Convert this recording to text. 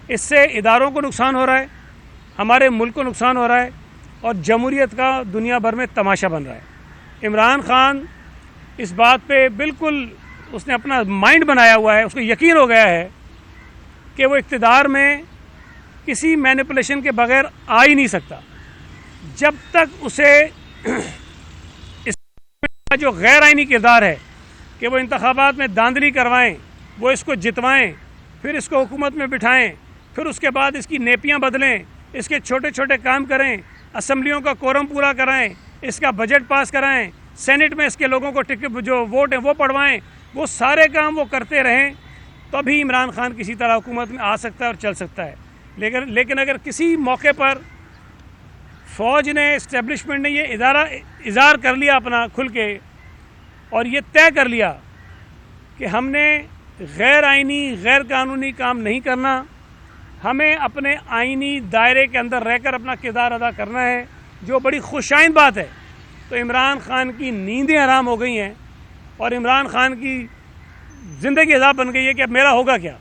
اس سے اداروں کو نقصان ہو رہا ہے، ہمارے ملک کو نقصان ہو رہا ہے اور جمہوریت کا دنیا بھر میں تماشا بن رہا ہے۔ عمران خان اس بات پہ بالکل اس نے اپنا مائنڈ بنایا ہوا ہے، اس کو یقین ہو گیا ہے کہ وہ اقتدار میں کسی مینیپولیشن کے بغیر آ ہی نہیں سکتا۔ جب تک اسے اس کا جو غیر آئینی کردار ہے کہ وہ انتخابات میں دھاندلی کروائیں، وہ اس کو جتوائیں، پھر اس کو حکومت میں بٹھائیں، پھر اس کے بعد اس کی نیپیاں بدلیں، اس کے چھوٹے چھوٹے کام کریں، اسمبلیوں کا کورم پورا کرائیں، اس کا بجٹ پاس کرائیں، سینٹ میں اس کے لوگوں کو جو ووٹ ہیں وہ پڑھوائیں، وہ سارے کام وہ کرتے رہیں تبھی عمران خان کسی طرح حکومت میں آ سکتا ہے اور چل سکتا ہے۔ لیکن اگر کسی موقع پر فوج نے، اسٹیبلشمنٹ نے یہ اظہار کر لیا اپنا کھل کے اور یہ طے کر لیا کہ ہم نے غیر آئینی، غیر قانونی کام نہیں کرنا، ہمیں اپنے آئینی دائرے کے اندر رہ کر اپنا کردار ادا کرنا ہے، جو بڑی خوشائند بات ہے، تو عمران خان کی نیندیں حرام ہو گئی ہیں اور عمران خان کی زندگی عذاب بن گئی ہے کہ اب میرا ہوگا کیا۔